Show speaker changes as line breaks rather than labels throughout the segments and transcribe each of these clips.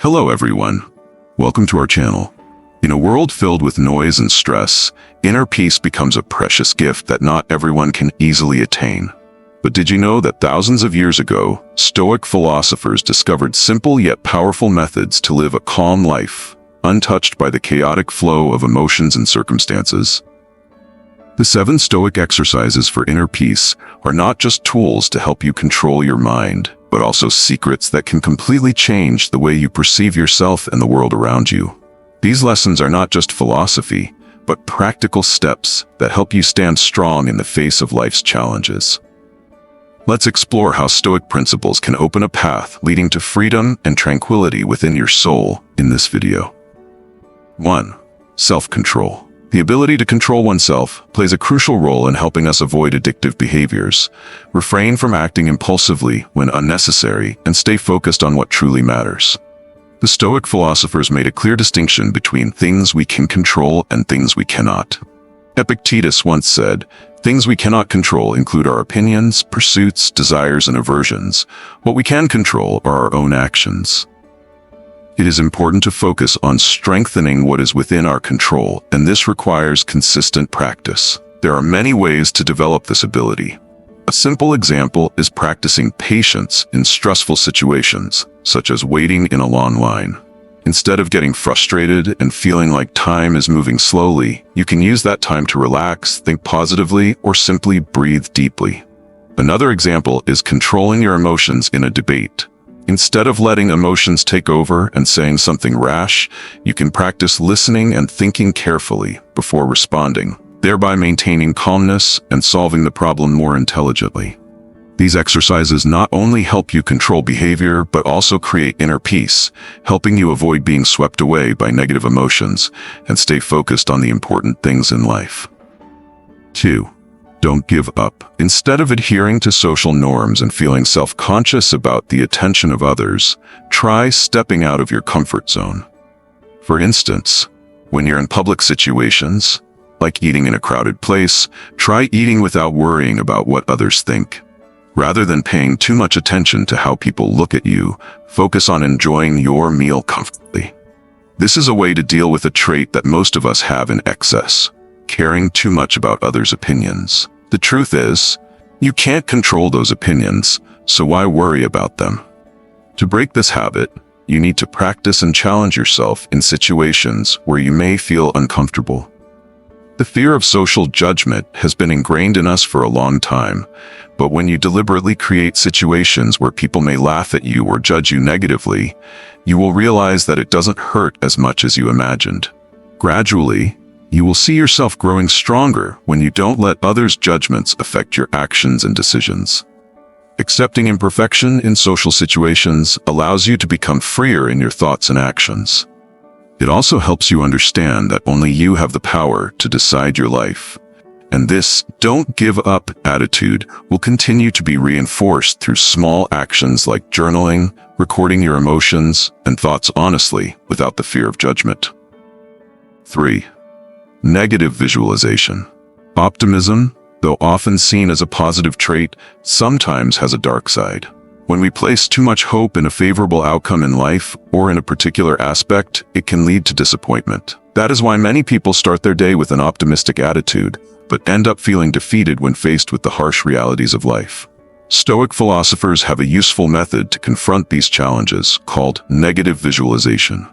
Hello everyone. Welcome to our channel. In a world filled with noise and stress, inner peace becomes a precious gift that not everyone can easily attain. But did you know that thousands of years ago, Stoic philosophers discovered simple yet powerful methods to live a calm life, untouched by the chaotic flow of emotions and circumstances? The 7 Stoic exercises for inner peace are not just tools to help you control your mind, but also secrets that can completely change the way you perceive yourself and the world around you. These lessons are not just philosophy, but practical steps that help you stand strong in the face of life's challenges. Let's explore how Stoic principles can open a path leading to freedom and tranquility within your soul in this video. 1. Self-control. The ability to control oneself plays a crucial role in helping us avoid addictive behaviors, refrain from acting impulsively when unnecessary, and stay focused on what truly matters. The Stoic philosophers made a clear distinction between things we can control and things we cannot. Epictetus once said, "Things we cannot control include our opinions, pursuits, desires, and aversions. What we can control are our own actions." It is important to focus on strengthening what is within our control, and this requires consistent practice. There are many ways to develop this ability. A simple example is practicing patience in stressful situations, such as waiting in a long line. Instead of getting frustrated and feeling like time is moving slowly, you can use that time to relax, think positively, or simply breathe deeply. Another example is controlling your emotions in a debate. Instead of letting emotions take over and saying something rash, you can practice listening and thinking carefully before responding, thereby maintaining calmness and solving the problem more intelligently. These exercises not only help you control behavior, but also create inner peace, helping you avoid being swept away by negative emotions and stay focused on the important things in life. 2. Don't give up. Instead of adhering to social norms and feeling self-conscious about the attention of others, try stepping out of your comfort zone. For instance, when you're in public situations, like eating in a crowded place, try eating without worrying about what others think. Rather than paying too much attention to how people look at you, focus on enjoying your meal comfortably. This is a way to deal with a trait that most of us have in excess: caring too much about others' opinions. The truth is, you can't control those opinions, so why worry about them? To break this habit, you need to practice and challenge yourself in situations where you may feel uncomfortable. The fear of social judgment has been ingrained in us for a long time, but when you deliberately create situations where people may laugh at you or judge you negatively, you will realize that it doesn't hurt as much as you imagined. Gradually, you will see yourself growing stronger when you don't let others' judgments affect your actions and decisions. Accepting imperfection in social situations allows you to become freer in your thoughts and actions. It also helps you understand that only you have the power to decide your life. And this "don't give up" attitude will continue to be reinforced through small actions like journaling, recording your emotions and thoughts honestly without the fear of judgment. 3. Negative visualization. Optimism, though often seen as a positive trait, sometimes has a dark side. When we place too much hope in a favorable outcome in life or in a particular aspect, it can lead to disappointment. That is why many people start their day with an optimistic attitude, but end up feeling defeated when faced with the harsh realities of life. Stoic philosophers have a useful method to confront these challenges called negative visualization.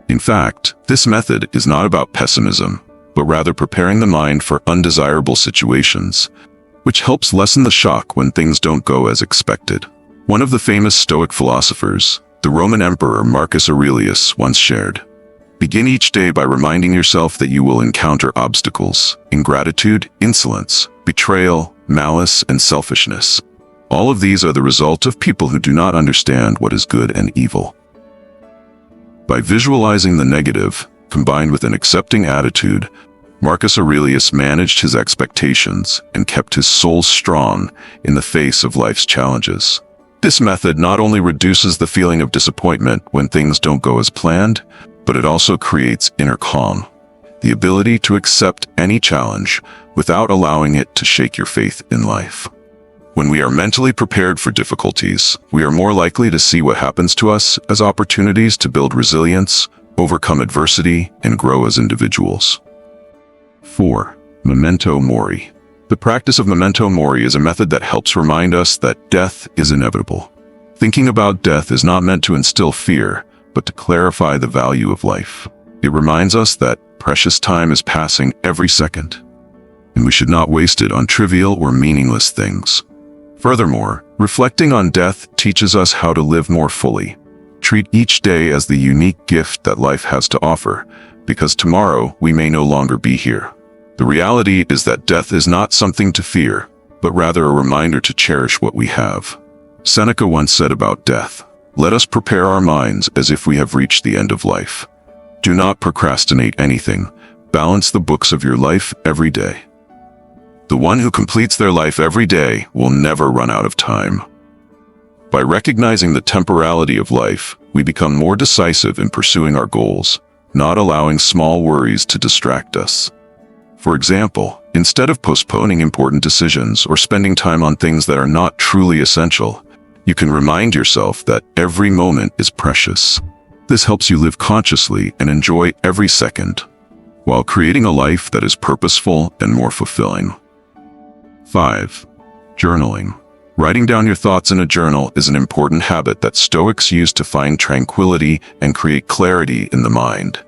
In fact, this method is not about pessimism, but rather preparing the mind for undesirable situations, which helps lessen the shock when things don't go as expected. One of the famous Stoic philosophers, the Roman Emperor Marcus Aurelius, once shared, "Begin each day by reminding yourself that you will encounter obstacles, ingratitude, insolence, betrayal, malice, and selfishness. All of these are the result of people who do not understand what is good and evil." By visualizing the negative, combined with an accepting attitude, Marcus Aurelius managed his expectations and kept his soul strong in the face of life's challenges. This method not only reduces the feeling of disappointment when things don't go as planned, but it also creates inner calm, the ability to accept any challenge without allowing it to shake your faith in life. When we are mentally prepared for difficulties, we are more likely to see what happens to us as opportunities to build resilience, overcome adversity, and grow as individuals. 4. Memento Mori. The practice of Memento Mori is a method that helps remind us that death is inevitable. Thinking about death is not meant to instill fear, but to clarify the value of life. It reminds us that precious time is passing every second, and we should not waste it on trivial or meaningless things. Furthermore, reflecting on death teaches us how to live more fully. Treat each day as the unique gift that life has to offer, because tomorrow we may no longer be here. The reality is that death is not something to fear, but rather a reminder to cherish what we have. Seneca once said about death, "Let us prepare our minds as if we have reached the end of life." Do not procrastinate anything. Balance the books of your life every day. The one who completes their life every day will never run out of time. By recognizing the temporality of life, we become more decisive in pursuing our goals, not allowing small worries to distract us. For example, instead of postponing important decisions or spending time on things that are not truly essential, you can remind yourself that every moment is precious. This helps you live consciously and enjoy every second, while creating a life that is purposeful and more fulfilling. 5. Journaling. Writing down your thoughts in a journal is an important habit that Stoics use to find tranquility and create clarity in the mind.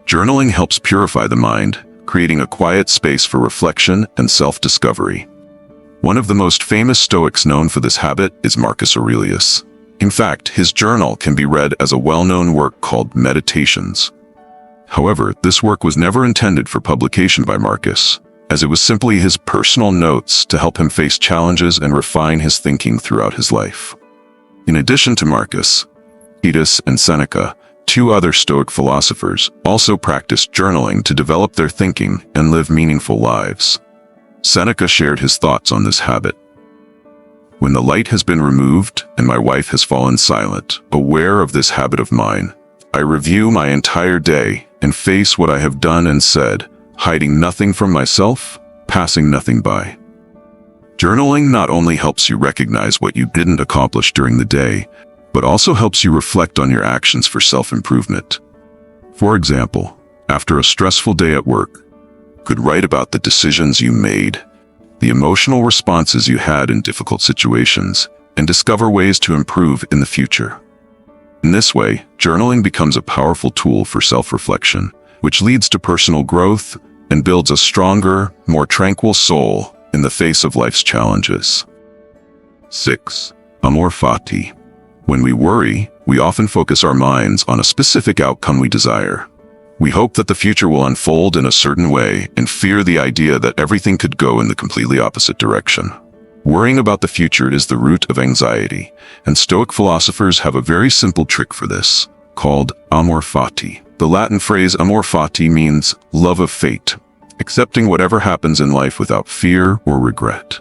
Journaling helps purify the mind, creating a quiet space for reflection and self-discovery. One of the most famous Stoics known for this habit is Marcus Aurelius. In fact, his journal can be read as a well-known work called Meditations. However, this work was never intended for publication by Marcus, as it was simply his personal notes to help him face challenges and refine his thinking throughout his life. In addition to Marcus, Titus and Seneca, two other Stoic philosophers, also practiced journaling to develop their thinking and live meaningful lives. Seneca shared his thoughts on this habit. "When the light has been removed and my wife has fallen silent, aware of this habit of mine, I review my entire day and face what I have done and said, hiding nothing from myself, passing nothing by." Journaling not only helps you recognize what you didn't accomplish during the day, but also helps you reflect on your actions for self-improvement. For example, after a stressful day at work, you could write about the decisions you made, the emotional responses you had in difficult situations, and discover ways to improve in the future. In this way, journaling becomes a powerful tool for self-reflection, which leads to personal growth and builds a stronger, more tranquil soul in the face of life's challenges. 6. Amor Fati. When we worry, we often focus our minds on a specific outcome we desire. We hope that the future will unfold in a certain way and fear the idea that everything could go in the completely opposite direction. Worrying about the future is the root of anxiety, and Stoic philosophers have a very simple trick for this, called Amor Fati. The Latin phrase Amor Fati means love of fate, accepting whatever happens in life without fear or regret.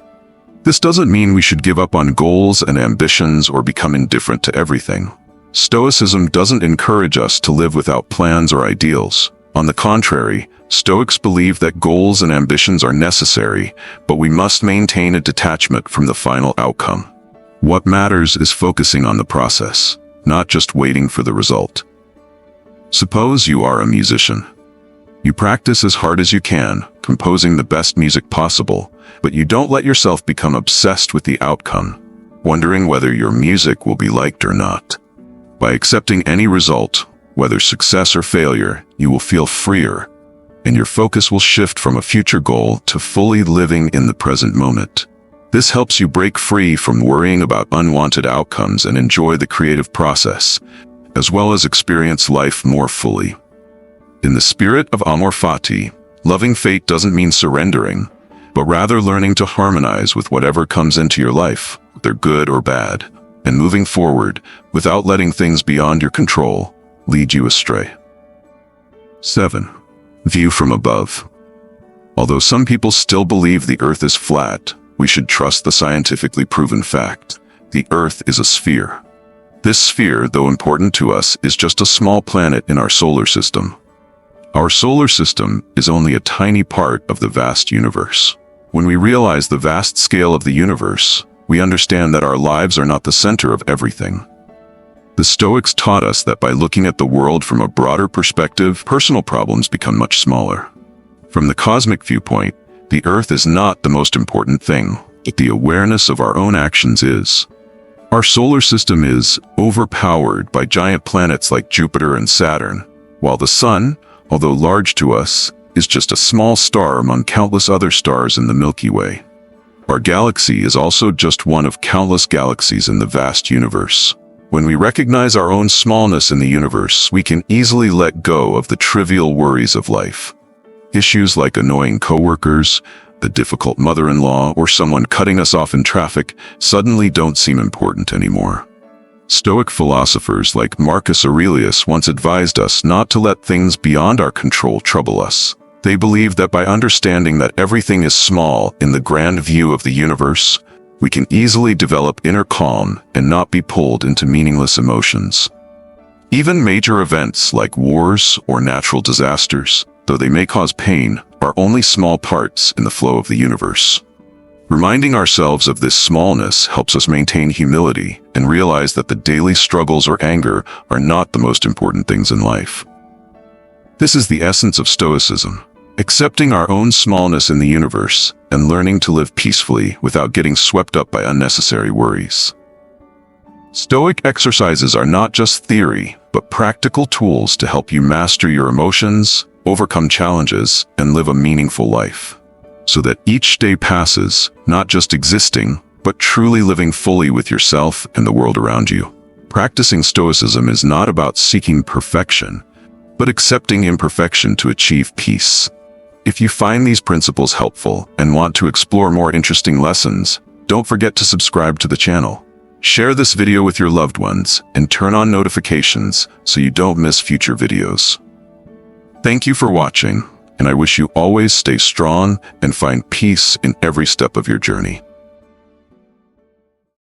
This doesn't mean we should give up on goals and ambitions or become indifferent to everything. Stoicism doesn't encourage us to live without plans or ideals. On the contrary, Stoics believe that goals and ambitions are necessary, but we must maintain a detachment from the final outcome. What matters is focusing on the process, not just waiting for the result. Suppose you are a musician. You practice as hard as you can, composing the best music possible, but you don't let yourself become obsessed with the outcome, wondering whether your music will be liked or not. By accepting any result, whether success or failure, you will feel freer, and your focus will shift from a future goal to fully living in the present moment. This helps you break free from worrying about unwanted outcomes and enjoy the creative process, as well as experience life more fully. In the spirit of Amor Fati, loving fate doesn't mean surrendering, but rather learning to harmonize with whatever comes into your life, whether good or bad, and moving forward without letting things beyond your control lead you astray. 7. View from above. Although some people still believe the Earth is flat, we should trust the scientifically proven fact. The Earth is a sphere. This sphere, though important to us, is just a small planet in our solar system. Our solar system is only a tiny part of the vast universe. When we realize the vast scale of the universe, we understand that our lives are not the center of everything. The Stoics taught us that by looking at the world from a broader perspective, personal problems become much smaller. From the cosmic viewpoint, the Earth is not the most important thing. The awareness of our own actions is. Our solar system is overpowered by giant planets like Jupiter and Saturn, while the Sun, although large to us, is just a small star among countless other stars in the Milky Way. Our galaxy is also just one of countless galaxies in the vast universe. When we recognize our own smallness in the universe, we can easily let go of the trivial worries of life. Issues like annoying coworkers, the difficult mother-in-law, or someone cutting us off in traffic suddenly don't seem important anymore. Stoic philosophers like Marcus Aurelius once advised us not to let things beyond our control trouble us. They believed that by understanding that everything is small in the grand view of the universe, we can easily develop inner calm and not be pulled into meaningless emotions. Even major events like wars or natural disasters, though they may cause pain, are only small parts in the flow of the universe. Reminding ourselves of this smallness helps us maintain humility and realize that the daily struggles or anger are not the most important things in life. This is the essence of Stoicism, accepting our own smallness in the universe and learning to live peacefully without getting swept up by unnecessary worries. Stoic exercises are not just theory, but practical tools to help you master your emotions, overcome challenges, and live a meaningful life, so that each day passes, not just existing, but truly living fully with yourself and the world around you. Practicing Stoicism is not about seeking perfection, but accepting imperfection to achieve peace. If you find these principles helpful and want to explore more interesting lessons, don't forget to subscribe to the channel. Share this video with your loved ones and turn on notifications so you don't miss future videos. Thank you for watching, and I wish you always stay strong and find peace in every step of your journey.